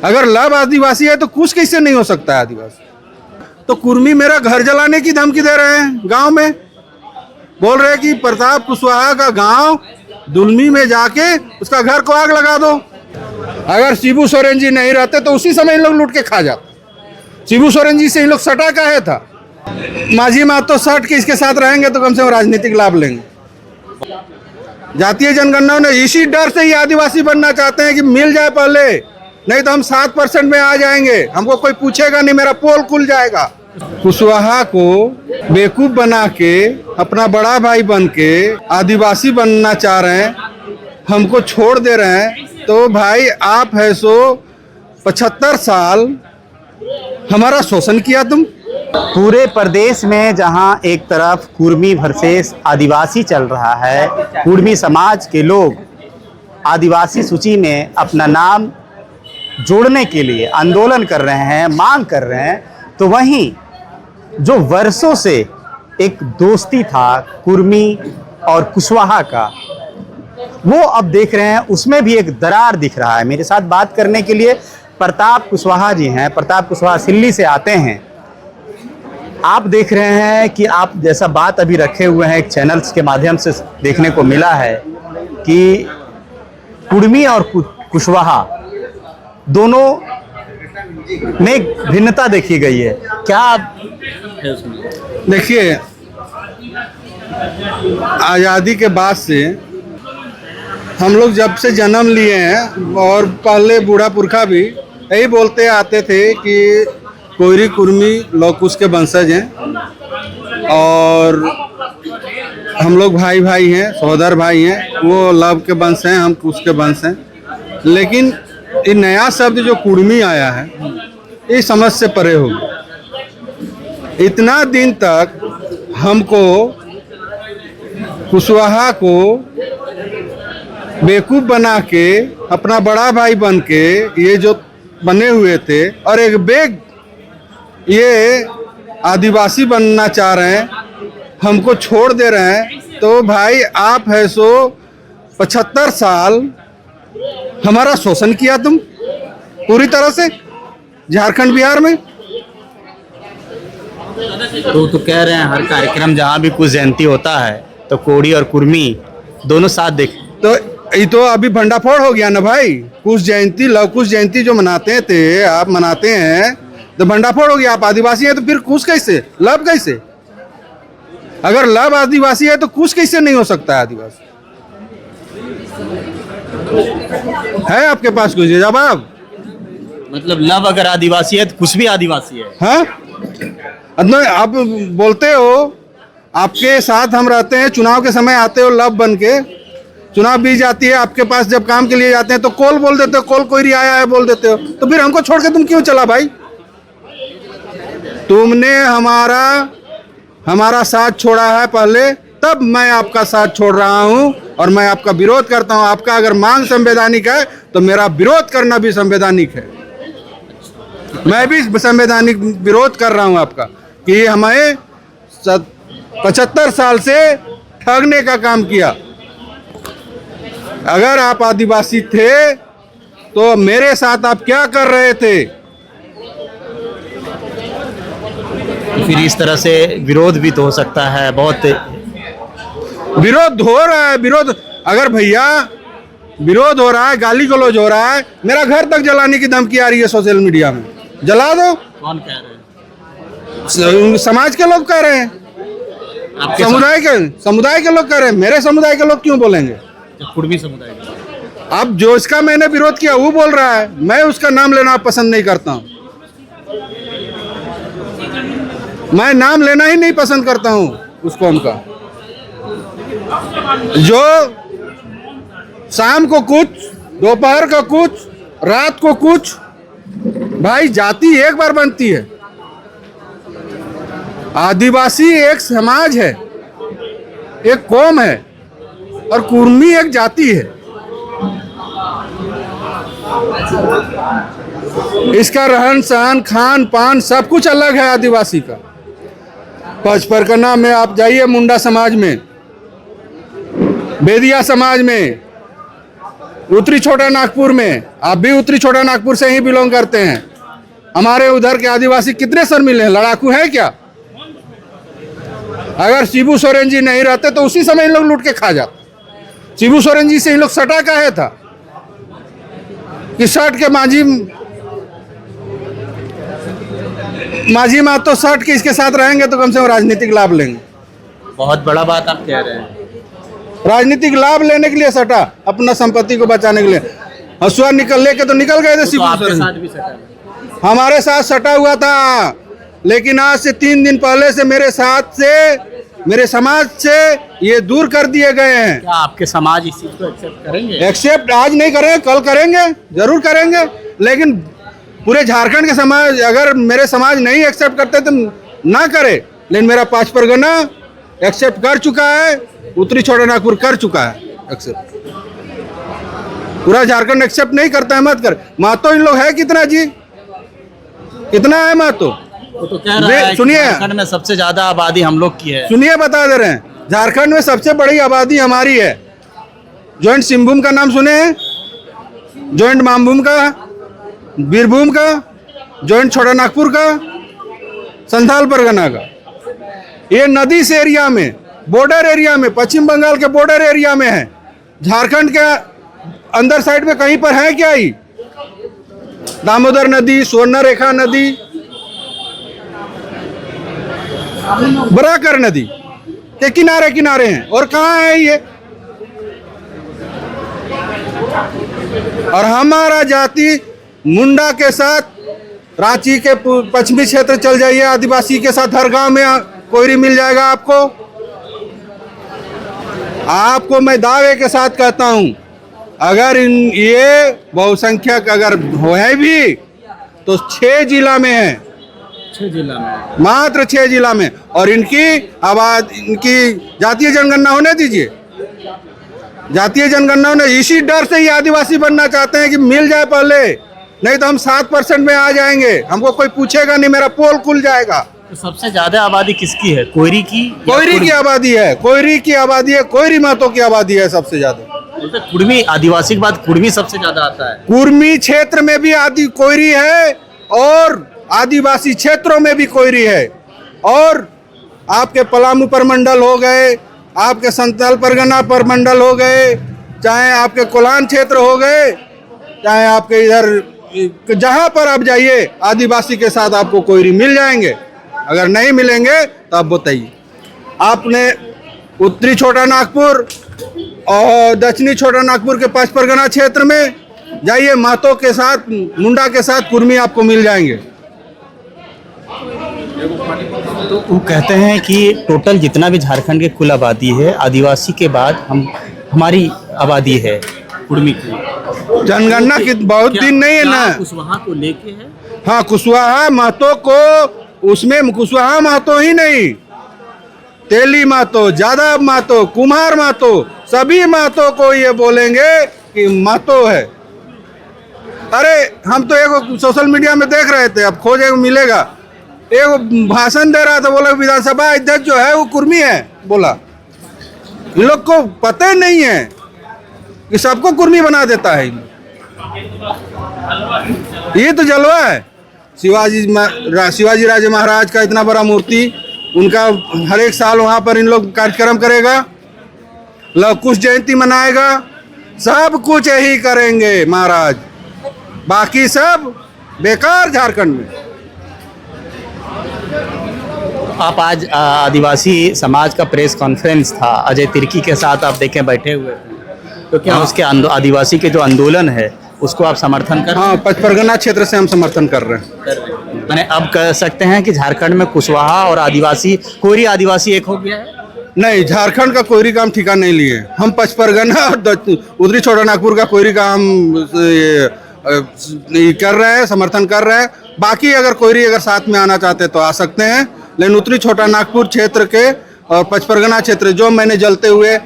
अगर लव आदिवासी है तो कुछ कैसे नहीं हो सकता है आदिवासी। तो कुर्मी मेरा घर जलाने की धमकी दे रहे हैं गांव में, बोल रहे हैं कि प्रताप कुशवाहा का गांव दुलमी में जाके उसका घर को आग लगा दो। अगर शिबू सोरेन जी नहीं रहते तो उसी समय इन लोग लूट के खा जाते। शिबू सोरेन जी से इन लोग सटा काहे था। माझी महतो सट के इसके साथ रहेंगे तो कम से कम राजनीतिक लाभ लेंगे। जातीय जनगणना ने इसी डर से ही आदिवासी बनना चाहते हैं कि मिल जाए पहले, नहीं तो हम 7% में आ जाएंगे, हमको कोई पूछेगा नहीं, मेरा पोल खुल जाएगा। कुशवाहा को बेवकूफ बना के अपना बड़ा भाई बन के आदिवासी बनना चाह रहे हैं, हमको छोड़ दे रहे हैं। तो भाई आप है सो 75 साल हमारा शोषण किया तुम। पूरे प्रदेश में जहां एक तरफ कुर्मी वर्सेस आदिवासी चल रहा है, कुर्मी समाज के लोग आदिवासी सूची में अपना नाम जोड़ने के लिए आंदोलन कर रहे हैं, मांग कर रहे हैं, तो वहीं जो वर्षों से एक दोस्ती था कुर्मी और कुशवाहा का, वो अब देख रहे हैं उसमें भी एक दरार दिख रहा है। मेरे साथ बात करने के लिए प्रताप कुशवाहा जी हैं। प्रताप कुशवाहा सिल्ली से आते हैं। आप देख रहे हैं कि आप जैसा बात अभी रखे हुए हैं, एक चैनल्स के माध्यम से देखने को मिला है कि कुर्मी और कुशवाहा दोनों में भिन्नता देखी गई है। क्या देखिए, आज़ादी के बाद से हम लोग जब से जन्म लिए हैं, और पहले बूढ़ा पुरखा भी यही बोलते आते थे कि कोयरी कुर्मी लोग कुश के वंशज हैं और हम लोग भाई भाई हैं, सहोदर भाई हैं। वो लव के वंश हैं, हम कुश के वंश हैं। लेकिन ये नया शब्द जो कुर्मी आया है, ये समझ से परे हो गया। इतना दिन तक हमको कुशवाहा को बेवकूफ़ बना के अपना बड़ा भाई बन के ये जो बने हुए थे, और एक बेग ये आदिवासी बनना चाह रहे हैं, हमको छोड़ दे रहे हैं। तो भाई आप है सो 75 साल हमारा शोषण किया तुम पूरी तरह से झारखंड बिहार में। तो कह रहे हैं हर कार्यक्रम जहाँ भी कुछ जयंती होता है तो कोड़ी और कुर्मी दोनों साथ देख, तो ये तो अभी भंडाफोड़ हो गया ना भाई। कुछ जयंती, लव कुश जयंती जो मनाते थे, आप मनाते हैं तो भंडाफोड़ हो गया। आप आदिवासी हैं तो फिर कुश कैसे, लव कैसे? अगर लव आदिवासी है तो कुश कैसे नहीं हो सकता है आदिवासी? है आपके पास कुछ जवाब? मतलब लव अगर आदिवासी है तो कुछ भी आदिवासी है। हाँ, आप बोलते हो, आपके साथ हम रहते हैं, चुनाव के समय आते हो लव बन के, चुनाव बीत जाती है, आपके पास जब काम के लिए जाते हैं तो कॉल बोल देते हो, कॉल कोई आया है बोल देते हो। तो फिर हमको छोड़ के तुम क्यों चला भाई? तुमने हमारा साथ छोड़ा है पहले, तब मैं आपका साथ छोड़ रहा हूं और मैं आपका विरोध करता हूं। आपका अगर मांग संवैधानिक है तो मेरा विरोध करना भी संवैधानिक है। मैं भी संवैधानिक विरोध कर रहा हूं आपका कि हमें 75 साल से ठगने का काम किया। अगर आप आदिवासी थे तो मेरे साथ आप क्या कर रहे थे? फिर इस तरह से विरोध भी तो हो सकता है। बहुत विरोध हो रहा है। विरोध, अगर भैया विरोध हो रहा है, गाली गलौज हो रहा है, मेरा घर तक जलाने की धमकी आ रही है सोशल मीडिया में, जला दो। कौन कह रहे हैं? समाज के लोग कह रहे हैं, समुदाय के लोग कह रहे हैं। मेरे समुदाय के लोग क्यों बोलेंगे? कुर्मी समुदाय का। अब जो इसका मैंने विरोध किया वो बोल रहा है, मैं उसका नाम लेना पसंद नहीं करता हूँ। मैं नाम लेना ही नहीं पसंद करता हूँ उस कौम का, जो शाम को कुछ, दोपहर का कुछ, रात को कुछ। भाई जाति एक बार बनती है। आदिवासी एक समाज है, एक कौम है, और कुर्मी एक जाति है। इसका रहन सहन, खान पान सब कुछ अलग है आदिवासी का। पचपरगना में आप जाइए, मुंडा समाज में, बेदिया समाज में, उत्तरी छोटा नागपुर में, आप भी उत्तरी छोटा नागपुर से ही बिलोंग करते हैं। हमारे उधर के आदिवासी कितने शर्मिले हैं, लड़ाकू है क्या? अगर शिबू सोरेन जी नहीं रहते तो उसी समय इन लोग लूट के खा जाते। शिबू सोरेन जी से इन लोग सटा काहे था कि सट के माझी मातो सट के इसके साथ रहेंगे तो कम से कम राजनीतिक लाभ लेंगे। बहुत बड़ा बात आप कह रहे हैं। राजनीतिक लाभ लेने के लिए सटा, अपना संपत्ति को बचाने के लिए। हसुआ लेके तो निकल गए थे तो शिबू आपके सोरेन। साथ भी सटा है। हमारे साथ सटा हुआ था, लेकिन आज से 3 दिन पहले से मेरे समाज से ये दूर कर दिए गए हैं। क्या आपके समाज इस चीज को एक्सेप्ट करेंगे? एक्सेप्ट आज नहीं करें, कल करेंगे, जरूर करेंगे। लेकिन पूरे झारखंड के समाज, अगर मेरे समाज नहीं एक्सेप्ट करते तो ना करे, लेकिन मेरा 5 परगना एक्सेप्ट कर चुका है, उत्तरी छोटा नागपुर कर चुका है एक्सेप्ट। पूरा झारखंड एक्सेप्ट नहीं करता है, मत कर। मातो इन लोग है कितना जी, कितना है मातो? वो तो कह रहा है कि सुनिए, झारखंड में सबसे ज्यादा आबादी हम लोग की है। सुनिए बता दे रहे हैं, झारखंड में सबसे बड़ी आबादी हमारी है। जॉइंट सिंहभूम का नाम सुने हैं? जॉइंट मामभूम का, बीरभूम का, जॉइंट छोटा नागपुर का, संथाल परगना का। ये नदी से एरिया में, बॉर्डर एरिया में, पश्चिम बंगाल के बॉर्डर एरिया में है। झारखंड के अंदर साइड में कहीं पर है क्या? ही दामोदर नदी, स्वर्णरेखा नदी, बराकर नदी के किनारे किनारे हैं। और कहाँ है ये? और हमारा जाति मुंडा के साथ, रांची के पश्चिमी क्षेत्र चल जाइए, आदिवासी के साथ हर गांव में कोयरी मिल जाएगा आपको मैं दावे के साथ कहता हूं, अगर ये बहुसंख्यक अगर है भी तो 6 जिला में है, 6 जिला में, मात्र 6 जिला में। और इनकी जातीय जनगणना होने दीजिए, जातीय जनगणना होने। इसी डर से ही आदिवासी बनना चाहते हैं कि मिल जाए पहले, नहीं तो हम 7% में आ जाएंगे, हमको कोई पूछेगा नहीं, मेरा पोल खुल जाएगा। तो सबसे ज्यादा आबादी किसकी है? कोयरी की? कोयरी की आबादी है, कोयरी की आबादी है, कोयरी मातों की आबादी है सबसे ज्यादा। कुर्मी आदिवासी के बाद कुर्मी सबसे ज्यादा आता है। कुर्मी क्षेत्र में भी आदि कोयरी है और आदिवासी क्षेत्रों में भी कोयरी है। और आपके पलामू परमंडल हो गए, आपके संथाल परगना परमंडल हो गए, चाहे आपके कोलान क्षेत्र हो गए, चाहे आपके इधर जहां पर आप जाइए, आदिवासी के साथ आपको कोयरी मिल जाएंगे। अगर नहीं मिलेंगे तो आप बताइए। आपने उत्तरी छोटा नागपुर और दक्षिणी छोटा नागपुर के 5 परगना क्षेत्र में जाइए, मातो के साथ, मुंडा के साथ कुर्मी आपको मिल जाएंगे। तो वो कहते हैं कि टोटल जितना भी झारखंड के कुल आबादी है, आदिवासी के बाद हमारी आबादी है कुर्मी की। जनगणना की बहुत दिन नहीं है ना। कुशवाहा को लेके है? हाँ, कुशवाहा महतो को, उसमें कुशवाहा महतो ही नहीं, तेली महतो, जादव महतो, कुम्हार महतो, सभी महतो को ये बोलेंगे कि महतो है। अरे हम तो एक सोशल मीडिया में देख रहे थे, अब खोजे मिलेगा, एक भाषण दे रहा था, बोला विधानसभा अध्यक्ष जो है वो कुर्मी है। बोला इन लोग को पता ही नहीं है कि सबको कुर्मी बना देता है। ये तो जलवा है। शिवाजी राजे महाराज का इतना बड़ा मूर्ति, उनका हर एक साल वहाँ पर इन लोग कार्यक्रम करेगा, लव कुश जयंती मनाएगा, सब कुछ यही करेंगे महाराज, बाकी सब बेकार झारखंड में। आप आज आदिवासी समाज का प्रेस कॉन्फ्रेंस था, अजय तिर्की के साथ आप देखें बैठे हुए थे, तो क्या उसके आदिवासी के जो आंदोलन है उसको आप समर्थन कर? हाँ, 5 परगना क्षेत्र से हम समर्थन कर रहे हैं। मैंने अब कह सकते हैं कि झारखंड में कुशवाहा और आदिवासी, कोयरी आदिवासी एक हो गया है? नहीं, झारखंड का कोयरी का हम ठिकाना नहीं लिए। हम 5 परगना और उत्तरी छोटा नागपुर का कोयरी का हम कर रहे हैं, समर्थन कर रहे हैं। बाकी अगर कोयरी अगर साथ में आना चाहते तो आ सकते हैं, लेकिन उत्तरी छोटा नागपुर क्षेत्र के और 5 परगना क्षेत्र जो मैंने जलते हुए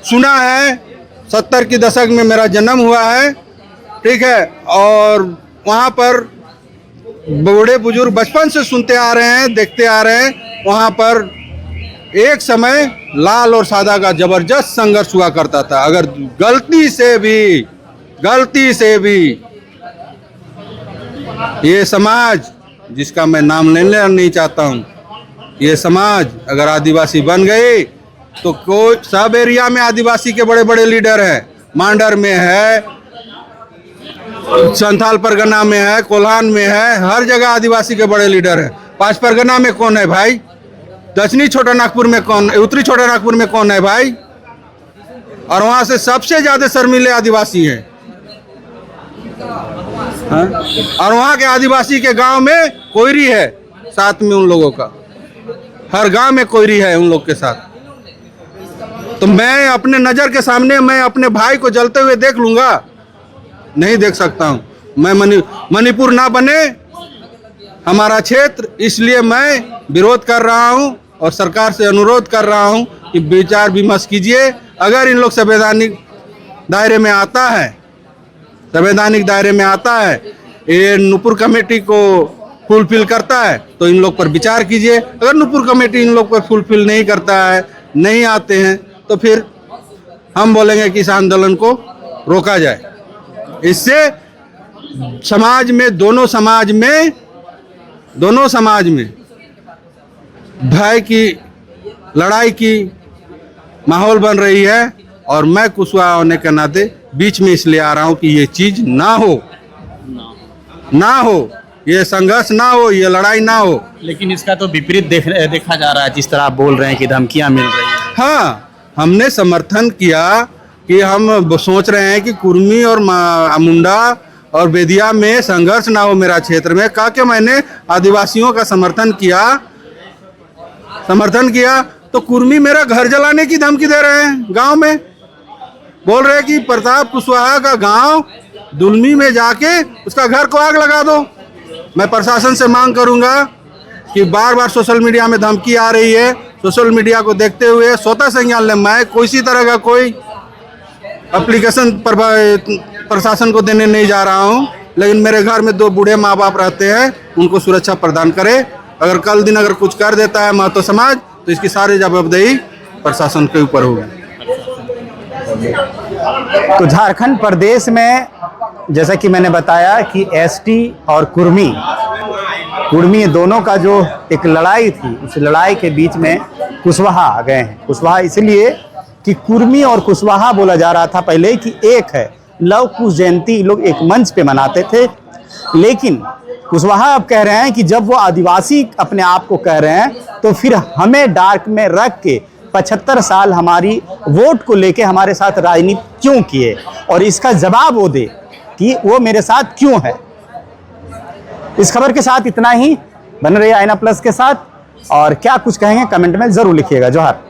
सुना है, 70 के दशक में मेरा जन्म हुआ है, ठीक है, और वहाँ पर बूढ़े बुजुर्ग बचपन से सुनते आ रहे हैं, देखते आ रहे हैं। वहाँ पर एक समय लाल और सादा का जबरदस्त संघर्ष हुआ करता था। अगर गलती से भी गलती से भी ये समाज, जिसका मैं नाम लेना नहीं चाहता हूँ, ये समाज अगर आदिवासी बन गए तो कोई सब एरिया में आदिवासी के बड़े बड़े लीडर हैं। मांडर में है, संथाल परगना में है, कोल्हान में है, हर जगह आदिवासी के बड़े लीडर हैं। 5 परगना में कौन है भाई? दक्षिणी छोटा नागपुर में कौन, उत्तरी छोटा नागपुर में कौन है भाई? और वहां से सबसे ज्यादा शर्मीले आदिवासी हैं। हाँ? और वहां के आदिवासी के गांव में कोयरी है साथ में उन लोगों का, हर गांव में कोयरी है उन लोग के साथ। तो मैं अपने नजर के सामने मैं अपने भाई को जलते हुए देख लूंगा? नहीं देख सकता हूं। मैं मणिपुर ना बने हमारा क्षेत्र, इसलिए मैं विरोध कर रहा हूं और सरकार से अनुरोध कर रहा हूं कि विचार विमर्श कीजिए। अगर इन लोग संवैधानिक दायरे में आता है, संवैधानिक दायरे में आता है, ये नुपुर कमेटी को फुलफिल करता है तो इन लोग पर विचार कीजिए। अगर नुपुर कमेटी इन लोग पर फुलफिल नहीं करता है, नहीं आते हैं, तो फिर हम बोलेंगे कि इस आंदोलन को रोका जाए। इससे समाज में, दोनों समाज में भय की, लड़ाई की माहौल बन रही है। और मैं कुशवाहा होने के नाते बीच में इसलिए आ रहा हूं कि ये चीज ना हो, ये संघर्ष ना हो, ये लड़ाई ना हो। लेकिन इसका तो विपरीत देखा जा रहा है, जिस तरह आप बोल रहे हैं कि धमकियां मिल रही हैं। हाँ, हमने समर्थन किया कि हम सोच रहे हैं कि कुर्मी और मुंडा और बेदिया में संघर्ष ना हो मेरा क्षेत्र में। कहा कि मैंने आदिवासियों का समर्थन किया तो कुर्मी मेरा घर जलाने की धमकी दे रहे हैं। गांव में बोल रहे हैं कि प्रताप कुशवाहा का गांव दुलमी में जाके उसका घर को आग लगा दो। मैं प्रशासन से मांग करूंगा कि बार बार सोशल मीडिया में धमकी आ रही है, सोशल मीडिया को देखते हुए स्वतः संज्ञान लें। मैं किसी तरह का कोई एप्लीकेशन प्रशासन को देने नहीं जा रहा हूं, लेकिन मेरे घर में 2 बूढ़े माँ बाप रहते हैं, उनको सुरक्षा प्रदान करें। अगर कल दिन अगर कुछ कर देता है महतो समाज तो इसकी सारी जवाबदेही प्रशासन के ऊपर होगी। तो झारखंड प्रदेश में जैसा कि मैंने बताया कि एसटी और कुर्मी दोनों का जो एक लड़ाई थी, उस लड़ाई के बीच में कुशवाहा आ गए हैं। कुशवाहा इसलिए कि कुर्मी और कुशवाहा बोला जा रहा था पहले कि एक है। लव कुश जयंती लोग एक मंच पे मनाते थे, लेकिन कुशवाहा अब कह रहे हैं कि जब वो आदिवासी अपने आप को कह रहे हैं तो फिर हमें डार्क में रख के 75 साल हमारी वोट को लेके हमारे साथ राजनीति क्यों किए, और इसका जवाब वो दे कि वो मेरे साथ क्यों है। इस खबर के साथ इतना ही। बन रही आईना प्लस के साथ, और क्या कुछ कहेंगे कमेंट में जरूर लिखिएगा। जोहार।